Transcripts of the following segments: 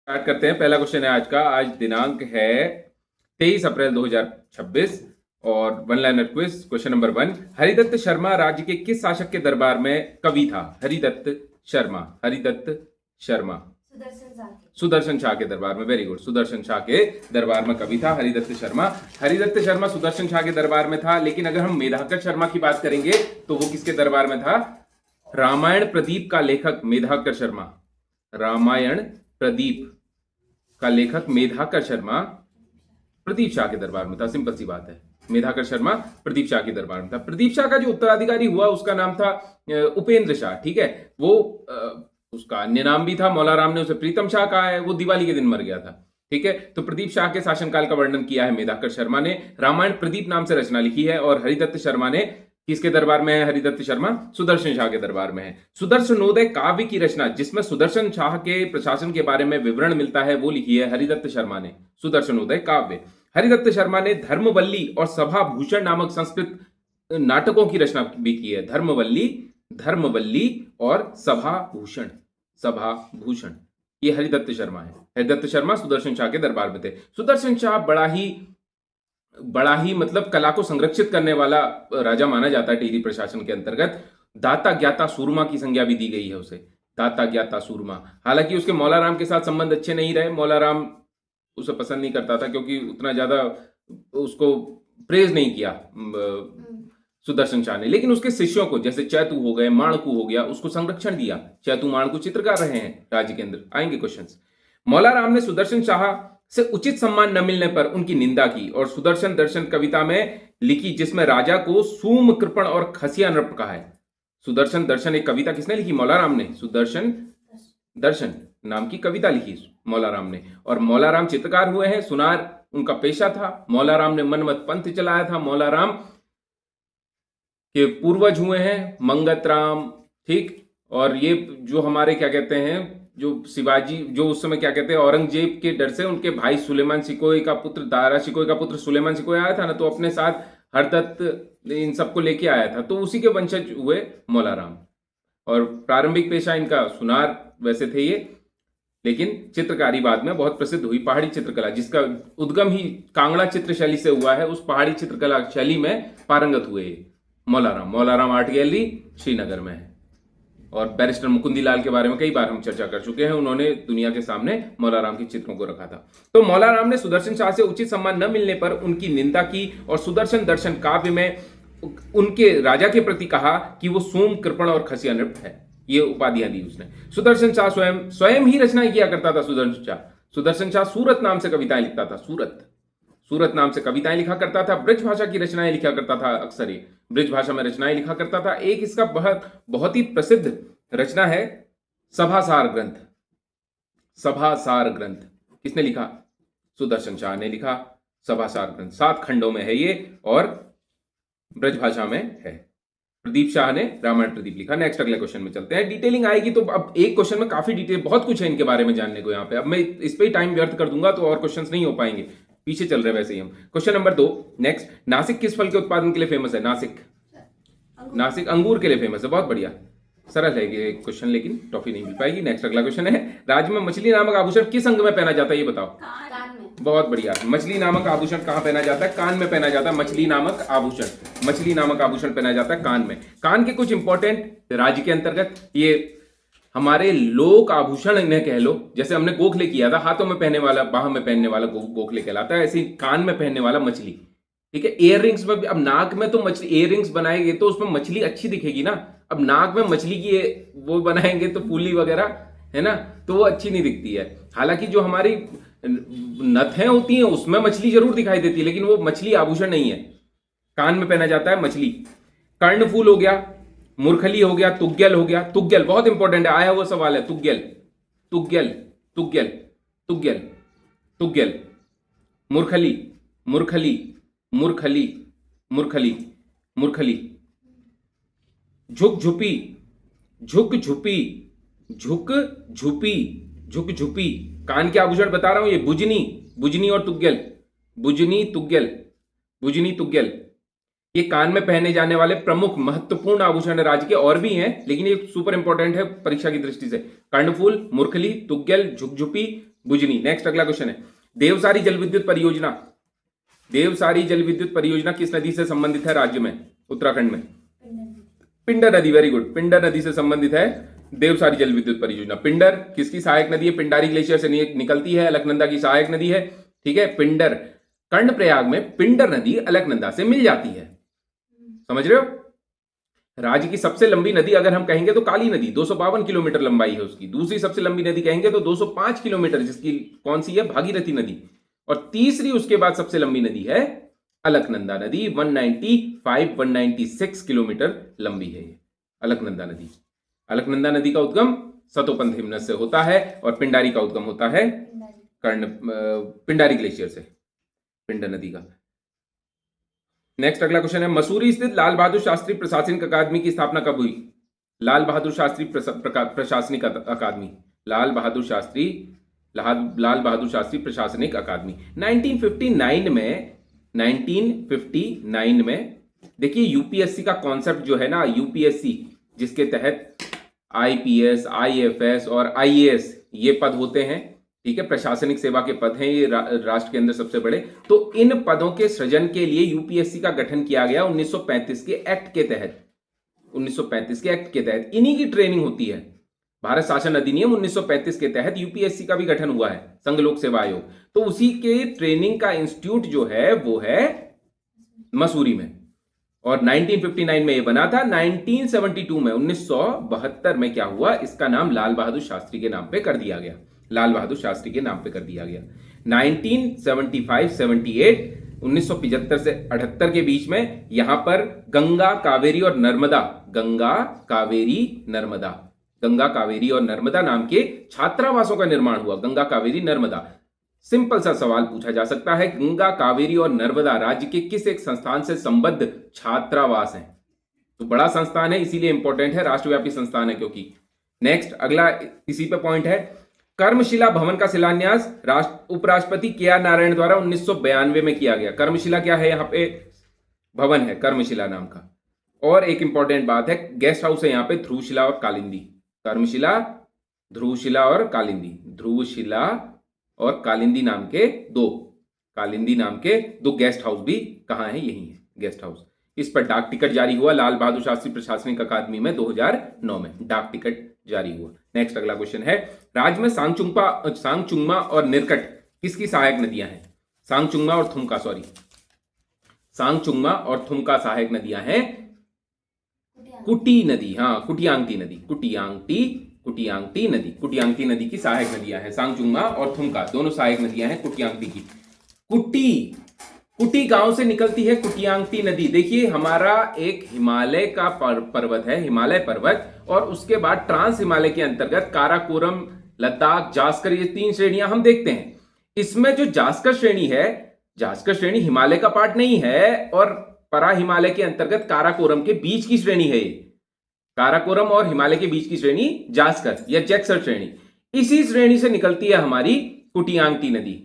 Start करते हैं। पहला क्वेश्चन है आज का। आज दिनांक है 23 अप्रैल 2026 और one liner quiz. Question number 1, Haridatt Sharma राज्य के किस शासक के दरबार में कवि था? हरिदत्त शर्मा सुदर्शन शाह के दरबार में। वेरी गुड, सुदर्शन शाह के दरबार में कवि था हरिदत्त शर्मा सुदर्शन शाह के दरबार में था। लेकिन अगर हम मेधाकर शर्मा की बात करेंगे तो वो किसके दरबार में था? रामायण प्रदीप का लेखक मेधाकर शर्मा, रामायण प्रदीप का लेखक मेधाकर शर्मा प्रदीप शाह के दरबार में था। सिंपल सी बात है, मेधाकर शर्मा प्रदीप शाह के दरबार में था। प्रदीप शाह का जो उत्तराधिकारी हुआ उसका नाम था उपेंद्र शाह। ठीक है, वो उसका अन्य नाम भी था, मौला राम ने उसे प्रीतम शाह कहा है। वो दिवाली के दिन मर गया था। ठीक है, तो प्रदीप शाह के शासनकाल का वर्णन किया है मेधाकर शर्मा ने। रामायण प्रदीप नाम से रचना लिखी है। और हरिदत्त शर्मा ने किसके दरबार में है? हरिदत्त शर्मा सुदर्शन शाह के दरबार में है। सुदर्शनोदय काव्य की रचना जिसमें सुदर्शन शाह के प्रशासन के बारे में विवरण मिलता है वो लिखी है हरिदत्त शर्मा ने, सुदर्शनोदय काव्य। हरिदत्त शर्मा ने धर्मवल्ली और सभा भूषण नामक संस्कृत नाटकों की रचना भी की है। धर्मवल्ली और सभा भूषण ये हरिदत्त शर्मा है। हरिदत्त शर्मा सुदर्शन शाह के दरबार में थे। सुदर्शन शाह बड़ा ही मतलब कला को संरक्षित करने वाला राजा माना जाता है टिहरी प्रशासन के अंतर्गत। दाता ज्ञाता सूरमा की संज्ञा भी दी गई है उसे, दाता ज्ञाता सूरमा। हालांकि उसके मौला राम के साथ संबंध अच्छे नहीं रहे। मौला राम उसे पसंद नहीं करता था क्योंकि उतना ज्यादा उसको प्रेज नहीं किया सुदर्शन शाह ने। लेकिन उसके शिष्यों को जैसे चैतु हो गए, माणकू हो गया, उसको संरक्षण दिया। चैतु माणकू चित्रकार रहे हैं राज्य के अंदर। आएंगे क्वेश्चंस। मौला राम ने सुदर्शन शाह से उचित सम्मान न मिलने पर उनकी निंदा की और सुदर्शन दर्शन कविता में लिखी जिसमें राजा को सूम कृपण और खसिया नृप कहा है। सुदर्शन दर्शन एक कविता किसने लिखी? मौला राम ने। सुदर्शन दर्शन नाम की कविता लिखी मौला राम ने। और मौला राम चित्रकार हुए हैं, सुनार उनका पेशा था। मौला राम ने मनमत पंथ चलाया था। मौला राम के पूर्वज हुए हैं मंगत राम। ठीक, और ये जो हमारे क्या कहते हैं, जो शिवाजी, जो उस समय क्या कहते हैं औरंगजेब के डर से उनके भाई सुलेमान शिकोह का पुत्र, दारा शिकोह का पुत्र सुलेमान शिकोह आया था ना, तो अपने साथ हरदत्त इन सबको लेके आया था। तो उसी के वंशज हुए मौला राम। और प्रारंभिक पेशा इनका सुनार वैसे थे ये, लेकिन चित्रकारी बाद में बहुत प्रसिद्ध हुई। पहाड़ी चित्रकला जिसका उद्गम ही कांगड़ा चित्र शैली से हुआ है, उस पहाड़ी चित्रकला शैली में पारंगत हुए मौला राम आर्ट गैलरी श्रीनगर में है। और बैरिस्टर मुकुंदी लाल के बारे में कई बार हम चर्चा कर चुके हैं। उन्होंने दुनिया के सामने मौला राम के चित्रों को रखा था। तो मौला राम ने सुदर्शन शाह से उचित सम्मान न मिलने पर उनकी निंदा की और सुदर्शन दर्शन काव्य में उनके राजा के प्रति कहा कि वो सूम कृपण और खसिया नृप है। ये उपाधियां दी उसने। सुदर्शन शाह स्वयं ही रचनाएं किया करता था। सुदर्शन शाह सूरत नाम से कविताएं लिखता था। सूरत नाम से कविताएं लिखा करता था। ब्रज भाषा की रचनाएं लिखा करता था। अक्सर ही ब्रज भाषा में रचनाएं लिखा करता था। एक इसका बहुत ही प्रसिद्ध रचना है सभासार ग्रंथ। किसने लिखा? सुदर्शन शाह ने लिखा सभासार ग्रंथ। 7 खंडों में है ये और ब्रज भाषा में है। प्रदीप शाह ने रामायण प्रदीप लिखा। नेक्स्ट अगले क्वेश्चन में चलते हैं। डिटेलिंग आएगी तो अब एक क्वेश्चन में काफी डिटेल, बहुत कुछ है इनके बारे में जानने को। यहाँ पे अब मैं इस पे ही टाइम व्यर्थ कर दूंगा तो और क्वेश्चंस नहीं हो पाएंगे। पीछे चल रहे वैसे ही हम। क्वेश्चन नंबर 2 नेक्स्ट, नासिक किस फल के उत्पादन के लिए फेमस है? नासिक अंगूर के लिए फेमस है। बहुत बढ़िया, सरल है ये क्वेश्चन, लेकिन टॉफी नहीं मिल पाएगी। नेक्स्ट अगला क्वेश्चन है, राज्य में मछली नामक आभूषण किस अंग में पहना जाता है? ये बताओ। कान में। बहुत बढ़िया। मछली नामक आभूषण कहाँ पहना जाता है? कान में पहना जाता है। मछली नामक आभूषण पहना जाता है कान में। कान के कुछ इंपॉर्टेंट राज्य के अंतर्गत ये हमारे लोक आभूषण इन्हें कह लो। जैसे हमने गोखले किया था, हाथों में पहनने वाला, बाह में पहनने वाला गोखले कहलाता है। ऐसे कान में पहनने वाला मछली। ठीक है, इयर रिंग्स में भी, अब नाक में तो मछली इयर रिंग्स बनाएंगे तो उसमें मछली अच्छी दिखेगी ना। अब नाक में मछली की वो बनाएंगे तो फूली वगैरह है ना, तो वो अच्छी नहीं दिखती है। हालांकि जो हमारी नथें होती हैं उसमें मछली जरूर दिखाई देती है, लेकिन वो मछली आभूषण नहीं है। कान में पहना जाता है मछली। कर्णफूल हो गया, मुरखली हो गया, तुग्गल हो गया। तुग्गल बहुत इंपॉर्टेंट है, आया हुआ सवाल है। तुग्गल, मुरखली, झुक झुपी। कान के आभूषण बता रहा हूं ये। बुजनी और तुग्गल, बुजनी तुग्गल ये कान में पहने जाने वाले प्रमुख महत्वपूर्ण आभूषण राज्य के। और भी हैं लेकिन ये सुपर इंपॉर्टेंट है परीक्षा की दृष्टि से। कर्णफूल, मुरखली, तुग्गल, झुकझुपी, बुजनी। नेक्स्ट अगला क्वेश्चन है, देवसारी जल विद्युत परियोजना, देवसारी जल विद्युत परियोजना किस नदी से संबंधित है राज्य में, उत्तराखंड में? पिंडर नदी, वेरी गुड, पिंडर नदी से संबंधित है देवसारी जल विद्युत परियोजना। पिंडर किसकी सहायक नदी है? पिंडारी ग्लेशियर से निकलती है, अलकनंदा की सहायक नदी है, ठीक है। पिंडर, कर्णप्रयाग में पिंडर नदी अलकनंदा से मिल जाती है, समझ रहे हो। राज्य की सबसे लंबी नदी अगर हम कहेंगे तो काली नदी, 252 किलोमीटर लंबाई है उसकी। दूसरी सबसे लंबी नदी कहेंगे तो 205 किलोमीटर, जिसकी कौन सी है? भागीरथी नदी। और तीसरी उसके बाद सबसे लंबी नदी है अलकनंदा नदी, 196 किलोमीटर लंबी है ये अलकनंदा नदी। अलकनंदा नदी का उद्गम सतोपंथ हिमनद से होता है और पिंडारी का उद्गम होता है पिंडारी ग्लेशियर से, पिंडर नदी का। नेक्स्ट अगला क्वेश्चन है, मसूरी स्थित लाल बहादुर शास्त्री प्रशासनिक अकादमी की स्थापना कब हुई? लाल बहादुर शास्त्री प्रशासनिक अकादमी, लाल बहादुर शास्त्री प्रशासनिक अकादमी 1959 में। देखिए यूपीएससी का कॉन्सेप्ट जो है ना, यूपीएससी जिसके तहत आईपीएस, आईएफएस और आईएएस ये पद होते हैं, ठीक है, प्रशासनिक सेवा के पद हैं ये राष्ट्र के अंदर सबसे बड़े। तो इन पदों के सृजन के लिए यूपीएससी का गठन किया गया 1935 के एक्ट के तहत। 1935 के एक्ट के तहत इन्हीं की ट्रेनिंग होती है। भारत शासन अधिनियम 1935 के तहत यूपीएससी का भी गठन हुआ है, संघ लोक सेवा आयोग। तो उसी के ट्रेनिंग का इंस्टीट्यूट जो है वो है मसूरी में, और 1959 में ये बना था। 1972 में 1972 में क्या हुआ, इसका नाम लाल बहादुर शास्त्री के नाम पे कर दिया गया, लाल बहादुर शास्त्री के नाम पे कर दिया गया। 1975-78, 1975 से 78 के बीच में यहां पर गंगा, कावेरी और नर्मदा, गंगा, कावेरी और नर्मदा नाम के छात्रावासों का निर्माण हुआ। गंगा, कावेरी, नर्मदा। सिंपल सा सवाल पूछा जा सकता है, गंगा, कावेरी और नर्मदा राज्य के किस एक संस्थान से संबद्ध छात्रावास हैं? तो बड़ा संस्थान है, इसीलिए इंपॉर्टेंट है, राष्ट्रव्यापी संस्थान है क्योंकि। नेक्स्ट अगला इसी पे पॉइंट है, कर्मशिला भवन का शिलान्यास उपराष्ट्रपति के.आर. नारायण द्वारा 1992 में किया गया। कर्मशिला क्या है? यहां पे भवन है कर्मशिला नाम का। और एक इंपॉर्टेंट बात है, गेस्ट हाउस है यहां पे ध्रुवशिला और कालिंदी। कर्मशिला, ध्रुवशिला और कालिंदी, ध्रुवशिला और कालिंदी नाम के दो गेस्ट हाउस भी कहां है? यही है गेस्ट हाउस। इस पर डाक टिकट जारी हुआ लाल बहादुर शास्त्री प्रशासनिक अकादमी में 2009 में डाक टिकट जारी हुआ। नेक्स्ट अगला क्वेश्चन है, राज्य में सांगचुंगमा और निरकट किसकी सहायक नदियां हैं? सांगचुंगमा और थुमका सहायक नदियां हैं कुटी नदी, हाँ कुटियांगटी नदी की सहायक नदियां हैं। सांगचुंगमा और थुमका दोनों सहायक नदियां हैं कुटियांगटी की। कुटी गांव से निकलती है कुटियांगटी नदी। देखिए हमारा एक हिमालय का पर्वत है, हिमालय पर्वत, और उसके बाद ट्रांस हिमालय के अंतर्गत काराकोरम, लद्दाख, जास्कर, ये 3 श्रेणियां हम देखते हैं। इसमें जो जास्कर श्रेणी हिमालय का पार्ट नहीं है, और परा हिमालय के अंतर्गत काराकोरम के बीच की श्रेणी है ये। काराकोरम और हिमालय के बीच की श्रेणी जास्कर या जैक्सर श्रेणी, इसी श्रेणी से निकलती है हमारी कुटियांगटी नदी।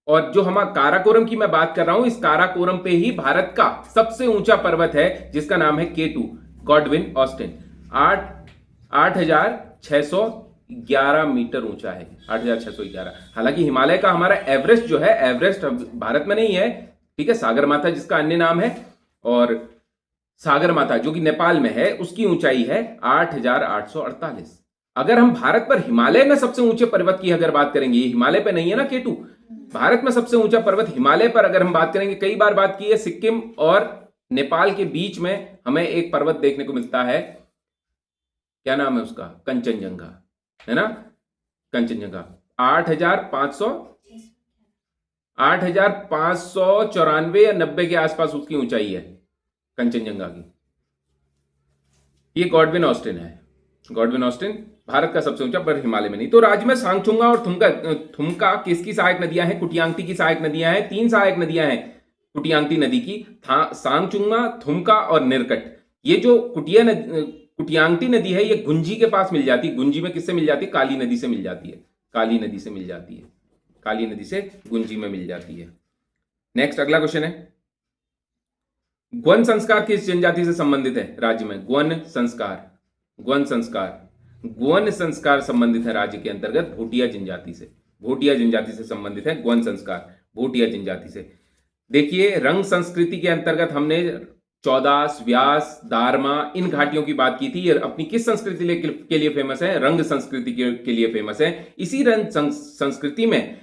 और जो हमारा काराकोरम की मैं बात कर रहा हूं, इस काराकोरम पे ही भारत का सबसे ऊंचा पर्वत है जिसका नाम है K2 गॉडविन ऑस्टिन। 8,611 मीटर ऊंचा है, 8,611। हालांकि हिमालय का हमारा एवरेस्ट जो है, एवरेस्ट भारत में नहीं है, ठीक है, सागरमाथा जिसका अन्य नाम है, और सागरमाथा जो कि नेपाल में है, उसकी ऊंचाई है 8,848। अगर हम भारत पर हिमालय में सबसे ऊंचे पर्वत की अगर बात करेंगे, हिमालय पे नहीं है ना K2, भारत में सबसे ऊंचा पर्वत हिमालय पर अगर हम बात करेंगे, कई बार बात की है, सिक्किम और नेपाल के बीच में हमें एक पर्वत देखने को मिलता है, क्या नाम है उसका? कंचनजंगा, है ना, कंचनजंगा। 8,594 या 90 के आसपास उसकी ऊंचाई है कंचनजंगा की। ये गॉडविन ऑस्टिन है, गॉडविन ऑस्टिन भारत का सबसे ऊंचा, पर हिमालय में नहीं। तो राज्य में सांगचुंगा और थुमका किसकी सहायक नदियां हैं? कुटियांगटी की सहायक नदियां हैं। 3 सहायक नदियां हैं कुटियांगटी नदी की, सांगचुंगा, थुमका और निरकट। ये जो कुटियांगटी नदी है, ये गुंजी के पास मिल जाती है। गुंजी में किससे मिल जाती है? काली नदी से मिल जाती है, काली नदी से गुंजी में मिल जाती है। नेक्स्ट अगला क्वेश्चन है, गौन संस्कार किस जनजाति से संबंधित है राज्य में? गौन संस्कार संबंधित है राज्य के अंतर्गत भूटिया जनजाति से। भोटिया जनजाति से संबंधित है गवन संस्कार, भोटिया जनजाति से। देखिए रंग संस्कृति के अंतर्गत हमने चौदास, व्यास, दारमा इन घाटियों की बात की थी। ये अपनी किस संस्कृति के लिए फेमस है? रंग संस्कृति के लिए फेमस है। इसी रंग संस्कृति में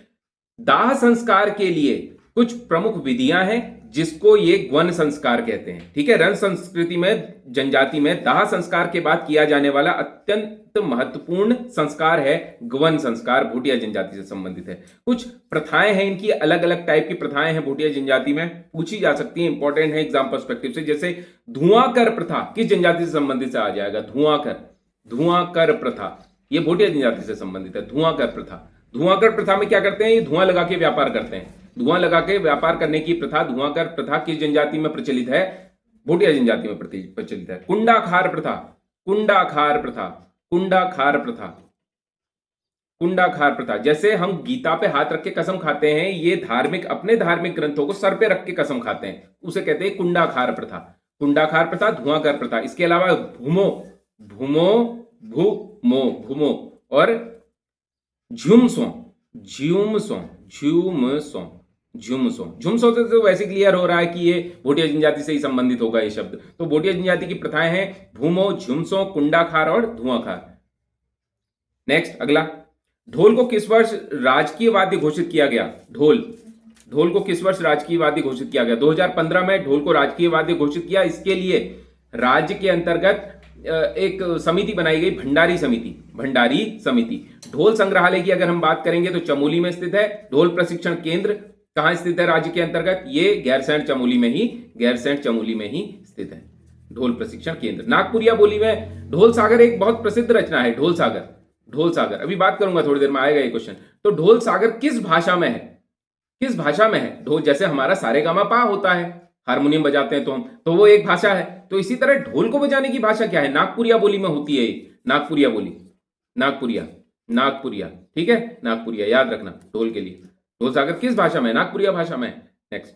दाह संस्कार के लिए कुछ प्रमुख विधियां हैं जिसको ये गवन संस्कार कहते हैं। ठीक है, रंग संस्कृति में जनजाति में दाह संस्कार के बाद किया जाने वाला अत्यंत महत्वपूर्ण संस्कार है गवन संस्कार, भोटिया जनजाति से संबंधित है। कुछ प्रथाएं हैं, इनकी अलग अलग टाइप की प्रथाएं हैं भोटिया जनजाति में, पूछी जा सकती है, इंपॉर्टेंट है एग्जाम पर्सपेक्टिव से। जैसे धुआं कर प्रथा किस जनजाति से संबंधित से आ जाएगा? धुआं कर प्रथा ये भोटिया जनजाति से संबंधित है। धुआं कर प्रथा, धुआं कर प्रथा में क्या करते हैं? ये धुआं लगा के व्यापार करते हैं। धुआं लगा के व्यापार करने की प्रथा, धुआं कर प्रथा किस जनजाति में प्रचलित है? भोटिया जनजाति में प्रचलित है। कुंडाखार प्रथा, कुंडाखार प्रथा, कुंडाखार प्रथा, कुंडाखार प्रथा, जैसे हम गीता पे हाथ रख के कसम खाते हैं, ये धार्मिक अपने धार्मिक ग्रंथों को सर पे रख के कसम खाते हैं, उसे कहते हैं कुंडाखार प्रथा। कुंडाखार प्रथा, धुआं कर प्रथा। इसके अलावा भूमो, भूमो, भूमो, भूमो और झुमसो, झुमसो, झुमसो, झुमसो। झुमसो से तो वैसे क्लियर हो रहा है कि ये भोटिया जनजाति से ही संबंधित होगा ये शब्द। तो भोटिया जनजाति की प्रथाएं हैं भूमो, झुमसो, कुंडाखार और धुआंखार। नेक्स्ट अगला, ढोल को किस वर्ष राजकीय वाद्य घोषित किया गया? ढोल को किस वर्ष राजकीय वाद्य घोषित किया गया? 2015 में ढोल को राजकीय वाद्य घोषित किया। इसके लिए राज्य के अंतर्गत एक समिति बनाई गई, भंडारी समिति। ढोल संग्रहालय की अगर हम बात करेंगे तो चमोली में स्थित है। ढोल प्रशिक्षण केंद्र कहां स्थित है राज्य के अंतर्गत? ये गैरसैंण चमोली में ही स्थित है ढोल प्रशिक्षण केंद्र। नागपुरिया बोली में ढोल सागर एक बहुत प्रसिद्ध रचना है। ढोल सागर अभी बात करूंगा, थोड़ी देर में आएगा ये क्वेश्चन। तो ढोल सागर किस भाषा में है? ढोल जैसे हमारा सारेगामा पा होता है, हारमोनियम बजाते हैं तो वो एक भाषा है। तो इसी तरह ढोल को बजाने की भाषा क्या है? नागपुरिया बोली में होती है। नागपुरिया बोली, नागपुरिया, ठीक है, नागपुरिया याद रखना ढोल के लिए। ढोल सागर किस भाषा में? नागपुरिया भाषा में। नेक्स्ट,